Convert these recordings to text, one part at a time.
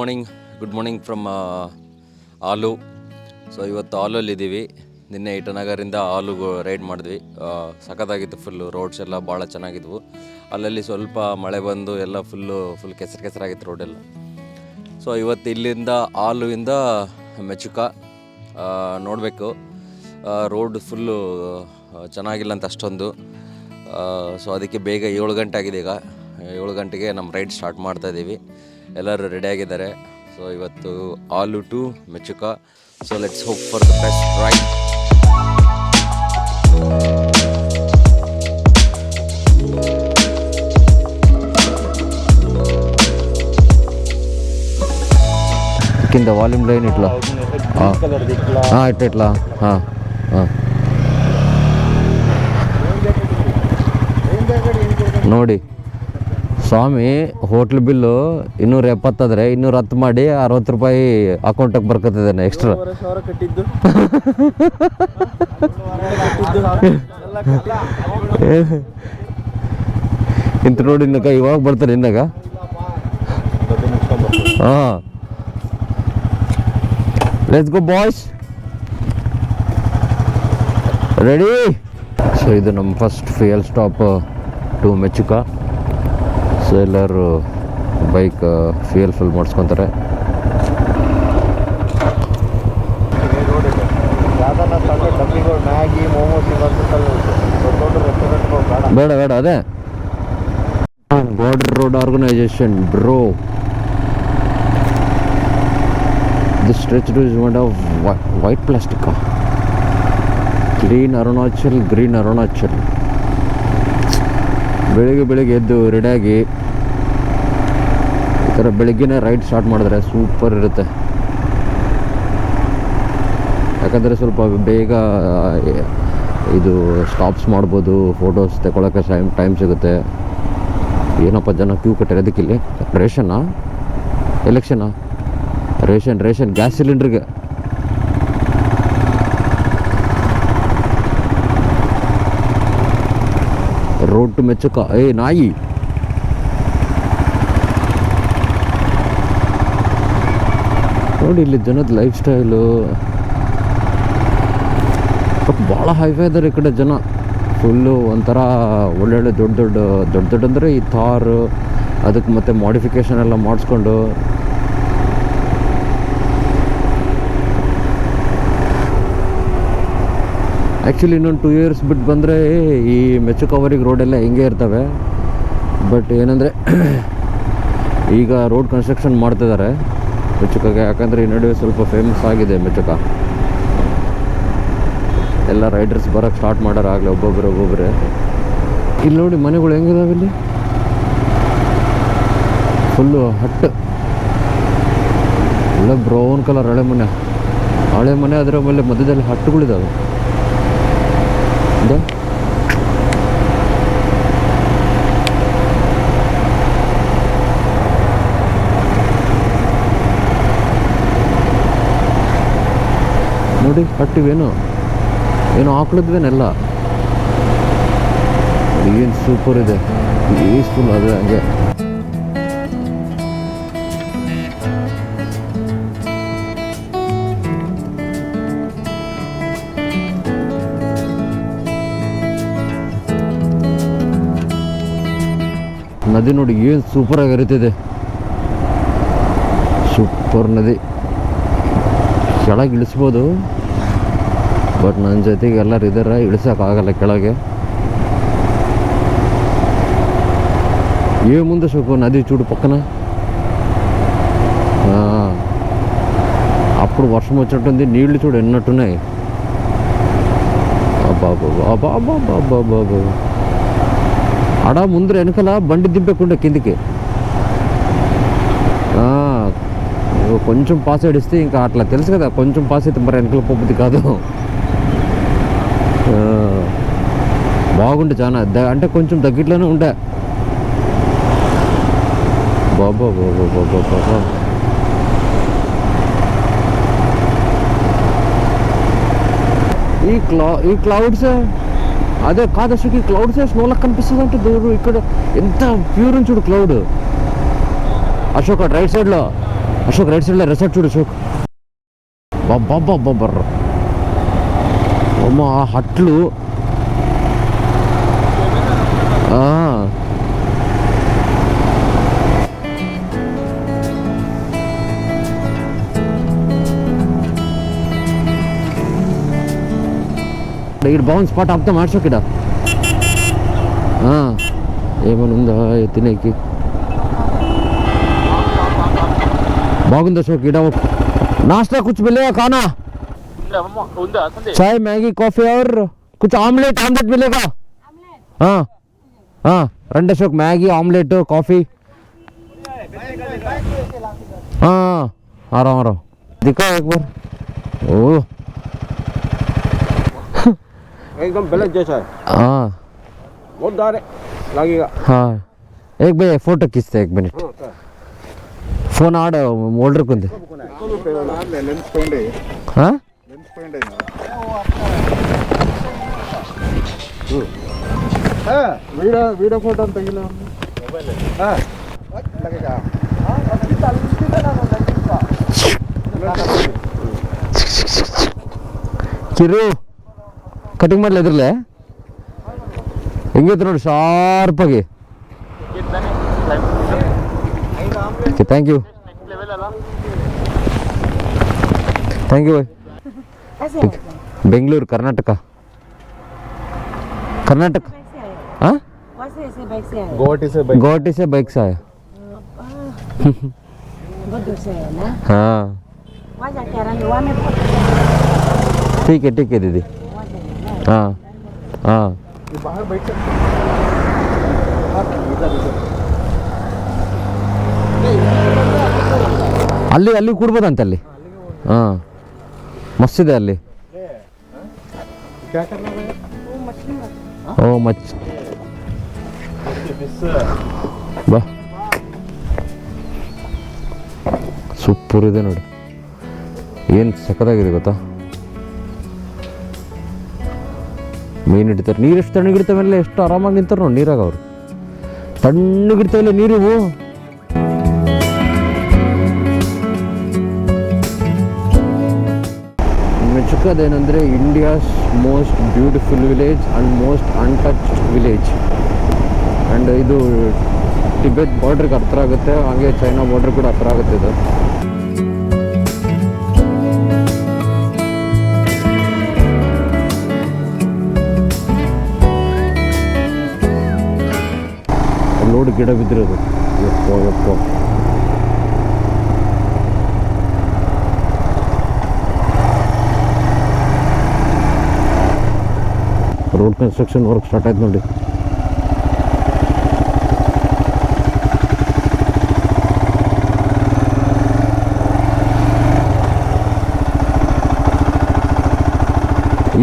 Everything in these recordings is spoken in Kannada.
ಗುಡ್ ಮಾರ್ನಿಂಗ್ ಫ್ರಮ್ ಆಲು. ಸೊ ಇವತ್ತು ಆಲಲ್ಲಿದ್ದೀವಿ. ನಿನ್ನೆ ಇಟನಗರಿಂದ ಆಲುಗೂ ರೈಡ್ ಮಾಡಿದ್ವಿ. ಸಖತ್ತಾಗಿತ್ತು. ಫುಲ್ಲು ರೋಡ್ಸ್ ಎಲ್ಲ ಭಾಳ ಚೆನ್ನಾಗಿದ್ವು. ಅಲ್ಲಲ್ಲಿ ಸ್ವಲ್ಪ ಮಳೆ ಬಂದು ಎಲ್ಲ ಫುಲ್ ಕೆಸರಾಗಿತ್ತು ರೋಡೆಲ್ಲ. ಸೊ ಇವತ್ತು ಇಲ್ಲಿಂದ ಆಲುವಿಂದ ಮೆಚುಕ ನೋಡಬೇಕು. ರೋಡ್ ಫುಲ್ಲು ಚೆನ್ನಾಗಿಲ್ಲ ಅಂತ ಅಷ್ಟೊಂದು. ಸೊ ಅದಕ್ಕೆ ಬೇಗ 7 ಗಂಟೆ ಆಗಿದೆ. ಈಗ 7 ಗಂಟೆಗೆ ನಮ್ಮ ರೈಡ್ ಸ್ಟಾರ್ಟ್ ಮಾಡ್ತಾಯಿದ್ದೀವಿ. ಎಲ್ಲರೂ ರೆಡಿಯಾಗಿದ್ದಾರೆ. ಸೊ ಇವತ್ತು Aalo to Mechuka. So let's hope for the best ride. కింద వాల్యూమ్ లైన్ ఇట్లా ఇట్లా ನೋಡಿ ಸ್ವಾಮಿ ಹೋಟ್ಲ್ ಬಿಲ್ಲು 270 210 ಮಾಡಿ 60 ರೂಪಾಯಿ ಅಕೌಂಟಿಗೆ ಬರ್ಕೊತಿದ್ದಾನೆ ಎಕ್ಸ್ಟ್ರಾ. ಇಂತ ನೋಡಿ ಇನ್ನಕ ಇವಾಗ ಬರ್ತಾರೆ ಇನ್ನಾಗ. ಹಾಂ, let's go boys, ready. So ಇದು ನಮ್ಮ first fuel stop to Mechuka. So ಎಲ್ಲರೂ ಬೈಕ್ ಫ್ಯೂಯಲ್ ಫುಲ್ ಮಾಡಿಸ್ಕೊತಾರೆ. ಬೇಡ ಅದೇ border road organisation bro. This stretch is made of white plastic. Clean Arunachal, green Arunachal. ಬೆಳಿಗ್ಗೆ ಎದ್ದು ರೆಡಿಯಾಗಿ ಈ ಥರ ಬೆಳಗ್ಗೆನೇ ರೈಡ್ ಸ್ಟಾರ್ಟ್ ಮಾಡಿದ್ರೆ ಸೂಪರ್ ಇರುತ್ತೆ. ಯಾಕಂದರೆ ಸ್ವಲ್ಪ ಬೇಗ ಇದು ಸ್ಟಾಪ್ಸ್ ಮಾಡ್ಬೋದು, ಫೋಟೋಸ್ ತಗೊಳ್ಳೋಕ್ಕೆ ಟೈಮ್ ಸಿಗುತ್ತೆ. ಏನಪ್ಪ ಜನ ಕ್ಯೂ ಕಟ್ಟಿರೋದಕ್ಕಿಲ್ಲಿ ರೇಷನ್ನಾ ಎಲೆಕ್ಷನಾ? ರೇಷನ್ ಗ್ಯಾಸ್ ಸಿಲಿಂಡ್ರಿಗೆ. Road to Mechuka. ನಾಯಿ ನೋಡಿ ಇಲ್ಲಿ ಜನದ ಲೈಫ್ ಸ್ಟೈಲು ಭಾಳ ಹೈಫೈ ಇದ್ದಾರೆ ಈ ಕಡೆ ಜನ. ಫುಲ್ಲು ಒಂಥರ ಒಳ್ಳೊಳ್ಳೆ ದೊಡ್ಡ ಅಂದರೆ ಈ ಥಾರ್, ಅದಕ್ಕೆ ಮತ್ತೆ ಮಾಡಿಫಿಕೇಷನ್ ಎಲ್ಲ ಮಾಡಿಸ್ಕೊಂಡು ಆ್ಯಕ್ಚುಲಿ ಇನ್ನೊಂದು 2 years ಬಿಟ್ಟು ಬಂದರೆ ಈ ಮೆಚುಕವರಿಗೆ ರೋಡೆಲ್ಲ ಹಿಂಗೆ ಇರ್ತವೆ. ಬಟ್ ಏನಂದರೆ ಈಗ ರೋಡ್ ಕನ್ಸ್ಟ್ರಕ್ಷನ್ ಮಾಡ್ತಿದ್ದಾರೆ ಮೆಚುಕಗೆ. ಯಾಕಂದರೆ ಈ ನಡುವೆ ಸ್ವಲ್ಪ ಫೇಮಸ್ ಆಗಿದೆ ಮೆಚುಕ. ಎಲ್ಲ ರೈಡರ್ಸ್ ಬರೋಕ್ಕೆ ಸ್ಟಾರ್ಟ್ ಮಾಡೋರು ಆಗಲಿ ಒಬ್ಬೊಬ್ಬರೇ. ಇಲ್ಲಿ ನೋಡಿ ಮನೆಗಳು ಹೆಂಗಿದಾವೆ. ಇಲ್ಲಿ ಫುಲ್ಲು ಹಟ್ಟು ಎಲ್ಲ ಬ್ರೌನ್ ಕಲರ್ ಹಳೆ ಮನೆ. ಅದರ ಮೇಲೆ ಮಧ್ಯದಲ್ಲಿ ಹಟ್ಟುಗಳಿದ್ದಾವೆ. ನೋಡಿ ಹಟ್ಟಿವೇನು ಏನೋ ಹಾಕ್ಳಿದ್ವೇನೆಲ್ಲ. ಏನು ಸೂಪರ್ ಇದೆ, ಪೀಸ್ಫುಲ್ ಅದೇ ಹಂಗೆ. ನದಿ ನೋಡಿ ಏನು ಸೂಪರಾಗಿ ಹರಿತಿದೆ. ಸೂಪರ್ ನದಿ. ಕೆಳಗೆ ಇಳಿಸ್ಬೋದು, ಬಟ್ ನನ್ನ ಜೊತೆಗೆ ಎಲ್ಲರೂ ಇದ್ದಾರೆ, ಇಳಿಸೋಕ್ಕಾಗಲ್ಲ ಕೆಳಗೆ. ಮುಂದೆ ಸ್ವಲ್ಪ ನದಿ చూడు పక్కన. అప్పుడు వర్షం వచ్చినట్టుంది, నీళ్లు చూడు ఎన్నట్టున్నాయి. అబ్బాబాబాబాబాబాబాబా. ఆడ ముందర వెనకాల బండి దింపకుండా కిందికి కొంచెం పాస్ ఇస్తే ఇంకా అట్లా తెలుసు కదా, కొంచెం పాస్ అయితే మరి వెనకాల పోతుంది కాదు. బాగుండే చాలా, అంటే కొంచెం దగ్గరలోనే ఉండే. బాబా ఈ క్లౌడ్స్ అదే కాదు అసలు ఈ క్లౌడ్స్ స్నోలకు కనిపిస్తుంది అంటే దూరం. ఇక్కడ ఎంత ప్యూర్ చూడు క్లౌడ్. అశోక్ రైట్ సైడ్లో అశోక్ రైట్ సైడ్లో రిసార్ట్ చూడు అశోక్. బాబా అమ్మా హట్లు. ఇక్కడ బాగుంది స్పాట్. ఆపుతాం అశోక్. ఇక్కడ ఏమైనా ఉందా తినేకి? బాగుంది అశోక్. ఇక్కడ नाश्ता कुछ मिलेगा खाना? चाय मैगी कॉफी और कुछ ऑमलेट मिलेगा? हाँ हाँ रंडे अशोक मैगी ऑमलेट कॉफी. हाँ आ रहा हूँ दिखाओ एक बार. ओ एकदम ब्लैक जैसा है. हाँ बहुत दार लगेगा. हाँ एक भैया फोटो खींचते 1 मिनट. ఫోన్ ఆడ ఓల్డర్కుంది. వీడియో ఫోటో తగిన ಕಿರು ಕಟಿಂಗ್ ಮಾಡ್ಲಿ ಎದ್ರಲ್ಲೇ ಹೆಂಗಿತ್ತು ನೋಡಿ ಶಾರ್ಪಾಗಿ. Okay thank you Bengaluru Karnataka. हाँ गुवाहाटी से बाइक से आया. हाँ ठीक है दीदी. हाँ हाँ बाहर बैठ सकते. ಅಲ್ಲಿ ಕೂಡ್ಬೋದಂತೆ ಅಲ್ಲಿ. ಹಾಂ ಮಸ್ತಿದೆ ಅಲ್ಲಿ. ಓ ಮಚ್ ಬಾ ಸೂಪರ್ ಇದೆ ನೋಡಿ. ಏನು ಸಖತ್ತಾಗಿದೆ ಗೊತ್ತಾ. ಮೀನು ಹಿಡಿತಾರೆ. ನೀರು ಎಷ್ಟು ತಣ್ಣಗಿರ್ತಾವೆಲ್ಲ ಎಷ್ಟು ಆರಾಮಾಗಿ ನಿಂತಾರೆ ನೋಡಿ ನೀರಾಗ. ಅವರು ತಣ್ಣಗಿರ್ತಾವಿಲ್ಲ ನೀರು. ಮೆಚ್ಚುಕೋದೇನೆಂದರೆ India's most beautiful village and most untouched village. And ಇದು ಟಿಬೆಟ್ ಬಾರ್ಡ್ರಿಗೆ ಹತ್ರ ಆಗುತ್ತೆ, ಹಾಗೆ ಚೈನಾ ಬಾರ್ಡ್ರ್ ಕೂಡ ಹತ್ರ ಆಗುತ್ತೆ ಇದು. ನೋಡಿ ಗಿಡ ಬಿದ್ದಿರೋದು. ಯಪ್ಪ ರೋಡ್ ಕನ್ಸ್ಟ್ರಕ್ಷನ್ ವರ್ಕ್ ಸ್ಟಾರ್ಟ್ ಆಯ್ತು ನೋಡಿ.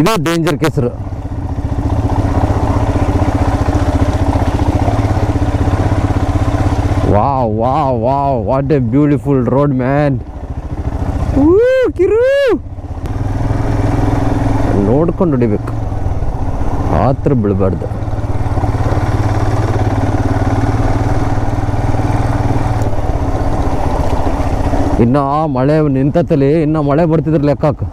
ಇದು ಡೇಂಜರ್ ಕೆಸರು. Wow wow wow what A beautiful road man. ಕಿರು ನೋಡ್ಕೊಂಡು ಹೊಡಿಬೇಕು, ಹತ್ರ ಬೀಳಬಾರ್ದು. ಇನ್ನು ಮಳೆ ನಿಂತಲ್ಲಿ ಇನ್ನು ಮಳೆ ಬರ್ತಿದ್ರೆ ಲೆಕ್ಕಕ್ಕೆ.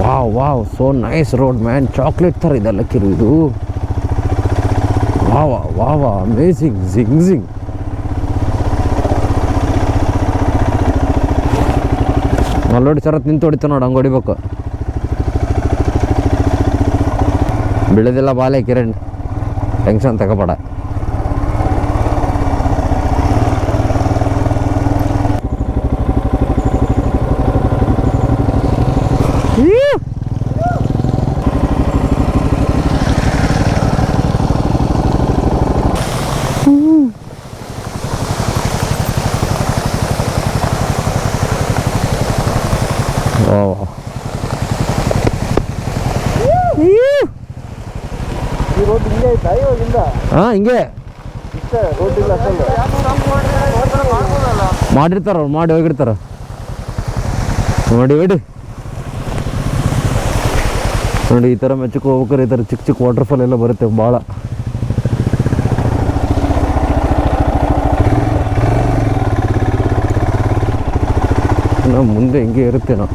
Wow wow so nice road man. Chocolate ಥರ ಇದೆಲ್ಲ ಕಿರು ಇದು. Wow wow amazing. ಜಿಂಗ್ ಅಲ್ಲೋಡಿ ಸರತ್ ನಿಂತು ಹೊಡಿತ ನೋಡಿ, ಹಂಗೆ ಹೊಡಿಬೇಕು. ಬೆಳೆದೆಲ್ಲ ಬಾಲೆ ಕಿರಣ್, ಟೆನ್ಷನ್ ತಗೋಬೇಡ. ಹಾಂ ಹಿಂಗೆ ಮಾಡಿರ್ತಾರ ಅವ್ರು, ಮಾಡಿ ಹೋಗಿರ್ತಾರ. ನೋಡಿ ನೋಡಿ ಈ ಥರ ಮೆಚ್ಚಕ್ಕೆ ಹೋಗ್ಬೇಕಾರೆ ಈ ಥರ ಚಿಕ್ಕ ಚಿಕ್ಕ ವಾಟರ್ಫಾಲ್ ಎಲ್ಲ ಬರುತ್ತೆ ಭಾಳ. ಮುಂದೆ ಹಿಂಗೆ ಇರುತ್ತೇನೋ